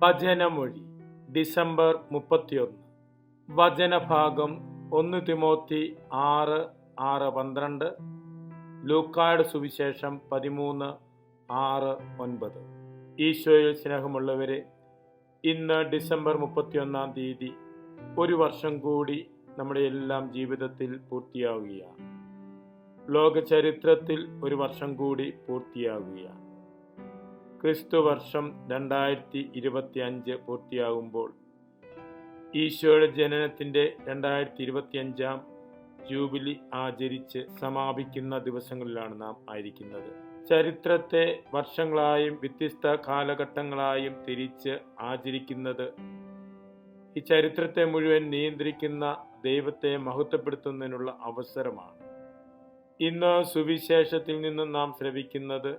വചനമൊഴി December 31. വചനഭാഗം 1 Timothy 6:6-12, ലൂക്കായുടെ സുവിശേഷം 13:6-9. ഈശോയിൽ സ്നേഹമുള്ളവരെ, ഇന്ന് ഡിസംബർ 31 തീയതി ഒരു വർഷം കൂടി നമ്മുടെ എല്ലാം ജീവിതത്തിൽ പൂർത്തിയാവുകയാണ്. ലോക ചരിത്രത്തിൽ ഒരു വർഷം കൂടി പൂർത്തിയാവുകയാണ്. ക്രിസ്തു വർഷം 2025 പൂർത്തിയാകുമ്പോൾ ഈശോയുടെ ജനനത്തിൻ്റെ 2025 ജൂബിലി ആചരിച്ച് സമാപിക്കുന്ന ദിവസങ്ങളിലാണ് നാം ആയിരിക്കുന്നത്. ചരിത്രത്തെ വർഷങ്ങളായും വ്യത്യസ്ത കാലഘട്ടങ്ങളായും തിരിച്ച് ആചരിക്കുന്നത് ഈ ചരിത്രത്തെ മുഴുവൻ നിയന്ത്രിക്കുന്ന ദൈവത്തെ മഹത്വപ്പെടുത്തുന്നതിനുള്ള അവസരമാണ്. ഇന്ന് സുവിശേഷത്തിൽ നിന്ന് നാം ശ്രവിക്കുന്നത്,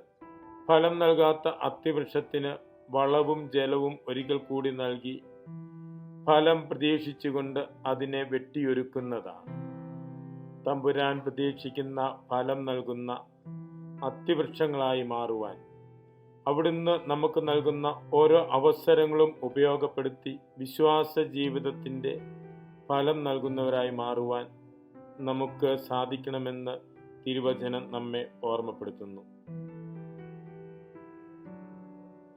ഫലം നൽകാത്ത അത്തിവൃക്ഷത്തിന് വളവും ജലവും ഒരിക്കൽ കൂടി നൽകി ഫലം പ്രതീക്ഷിച്ചുകൊണ്ട് അതിനെ വെട്ടിയൊരുക്കുന്നതാണ്. തമ്പുരാൻ പ്രതീക്ഷിക്കുന്ന ഫലം നൽകുന്ന അത്തിവൃക്ഷങ്ങളായി മാറുവാൻ അവിടുന്ന് നമുക്ക് നൽകുന്ന ഓരോ അവസരങ്ങളും ഉപയോഗപ്പെടുത്തി വിശ്വാസ ജീവിതത്തിൻ്റെ ഫലം നൽകുന്നവരായി മാറുവാൻ നമുക്ക് സാധിക്കണമെന്ന് തിരുവചനം നമ്മെ ഓർമ്മപ്പെടുത്തുന്നു.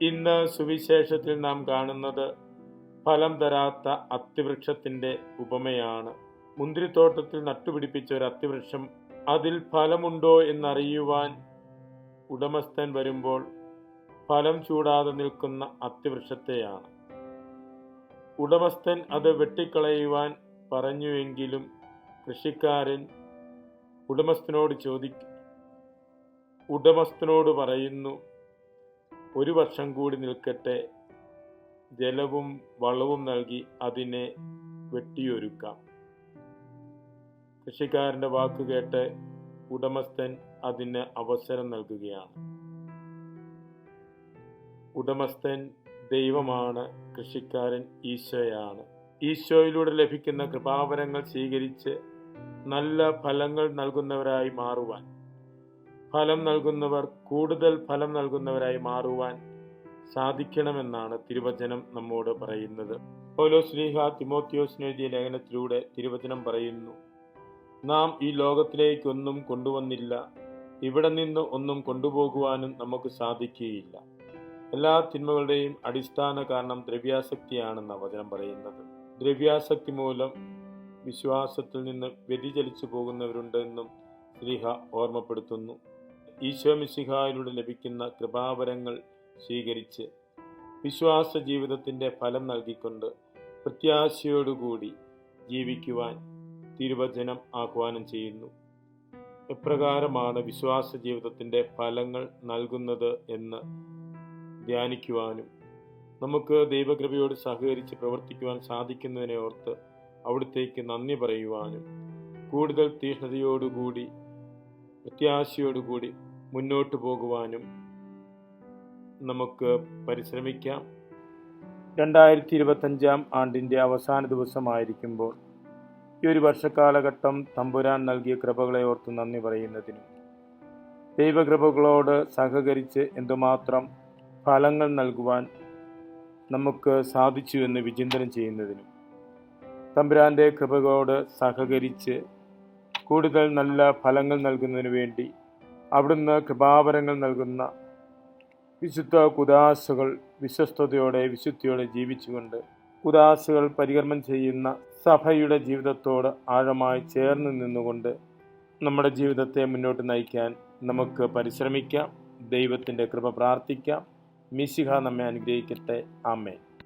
ഇന്ന് സുവിശേഷത്തിൽ നാം കാണുന്നത് ഫലം തരാത്ത അത്തിവൃക്ഷത്തിൻ്റെ ഉപമയാണ്. മുന്തിരിത്തോട്ടത്തിൽ നട്ടുപിടിപ്പിച്ച ഒരു അത്തിവൃക്ഷം അതിൽ ഫലമുണ്ടോ എന്നറിയുവാൻ ഉടമസ്ഥൻ വരുമ്പോൾ ഫലം ചൂടാതെ നിൽക്കുന്ന അത്തിവൃക്ഷത്തെയാണ്. ഉടമസ്ഥൻ അത് വെട്ടിക്കളയുവാൻ പറഞ്ഞുവെങ്കിലും കൃഷിക്കാരൻ ഉടമസ്ഥനോട് പറയുന്നു, ഒരു വർഷം കൂടി നിൽക്കട്ടെ, ജലവും വളവും നൽകി അതിനെ വെട്ടിയൊരുക്കാം. കൃഷിക്കാരൻ്റെ വാക്കുകേട്ട് ഉടമസ്ഥൻ അതിന് അവസരം നൽകുകയാണ്. ഉടമസ്ഥൻ ദൈവമാണ്, കൃഷിക്കാരൻ ഈശോയാണ്. ഈശോയിലൂടെ ലഭിക്കുന്ന കൃപാവരങ്ങൾ സ്വീകരിച്ച് നല്ല ഫലങ്ങൾ നൽകുന്നവരായി മാറുവാൻ, ഫലം നൽകുന്നവർ കൂടുതൽ ഫലം നൽകുന്നവരായി മാറുവാൻ സാധിക്കണമെന്നാണ് തിരുവചനം നമ്മോട് പറയുന്നത്. പൗലോസ് ശ്ലീഹ തിമോത്തിയോസിന് എഴുതിയ ലേഖനത്തിലൂടെ തിരുവചനം പറയുന്നു, നാം ഈ ലോകത്തിലേക്കൊന്നും കൊണ്ടുവന്നില്ല, ഇവിടെ നിന്ന് ഒന്നും കൊണ്ടുപോകുവാനും നമുക്ക് സാധിക്കുകയില്ല. എല്ലാ തിന്മകളുടെയും അടിസ്ഥാന കാരണം ദ്രവ്യാസക്തിയാണെന്ന വചനം പറയുന്നത്. ദ്രവ്യാസക്തി മൂലം വിശ്വാസത്തിൽ നിന്ന് വ്യതിചലിച്ചു പോകുന്നവരുണ്ടെന്നും ശ്ലീഹ ഓർമ്മപ്പെടുത്തുന്നു. ഈശോ മിശിഹായിലൂടെ ലഭിക്കുന്ന കൃപാവരങ്ങൾ സ്വീകരിച്ച് വിശ്വാസ ജീവിതത്തിൻ്റെ ഫലം നൽകിക്കൊണ്ട് പ്രത്യാശയോടുകൂടി ജീവിക്കുവാൻ തിരുവചനം ആഹ്വാനം ചെയ്യുന്നു. എപ്രകാരമാണ് വിശ്വാസ ജീവിതത്തിൻ്റെ ഫലങ്ങൾ നൽകുന്നത് എന്ന് ധ്യാനിക്കുവാനും നമുക്ക് ദൈവകൃപയോട് സഹകരിച്ച് പ്രവർത്തിക്കുവാൻ സാധിക്കുന്നതിനെ ഓർത്ത് അവിടുത്തേക്ക് നന്ദി പറയുവാനും കൂടുതൽ തീഷ്ണതയോടുകൂടി പ്രത്യാശയോടുകൂടി മുന്നോട്ട് പോകുവാനും നമുക്ക് പരിശ്രമിക്കാം. 2025 അവസാന ദിവസമായിരിക്കുമ്പോൾ ഈ ഒരു വർഷക്കാലഘട്ടം തമ്പുരാൻ നൽകിയ കൃപകളെ ഓർത്ത് നന്ദി പറയുന്നതിനും ദൈവകൃപകളോട് സഹകരിച്ച് എന്തുമാത്രം ഫലങ്ങൾ നൽകുവാൻ നമുക്ക് സാധിച്ചു എന്ന് വിചിന്തനം ചെയ്യുന്നതിനും തമ്പുരാൻ്റെ കൃപകളോട് സഹകരിച്ച് കൂടുതൽ നല്ല ഫലങ്ങൾ നൽകുന്നതിനു വേണ്ടി അവിടുന്ന് കൃപാവരങ്ങൾ നൽകുന്ന വിശുദ്ധ കുദാശകൾ വിശ്വസ്തയോടെ വിശുദ്ധിയോടെ ജീവിച്ചുകൊണ്ട് കുദാശകൾ പരികർമ്മം ചെയ്യുന്ന സഭയുടെ ജീവിതത്തോട് ആഴമായി ചേർന്ന് നിന്നുകൊണ്ട് നമ്മുടെ ജീവിതത്തെ മുന്നോട്ട് നയിക്കാൻ നമുക്ക് പരിശ്രമിക്കാം. ദൈവത്തിൻ്റെ കൃപ പ്രാർത്ഥിക്കാം. മിശിഹ നമ്മെ അനുഗ്രഹിക്കട്ടെ. ആമേൻ.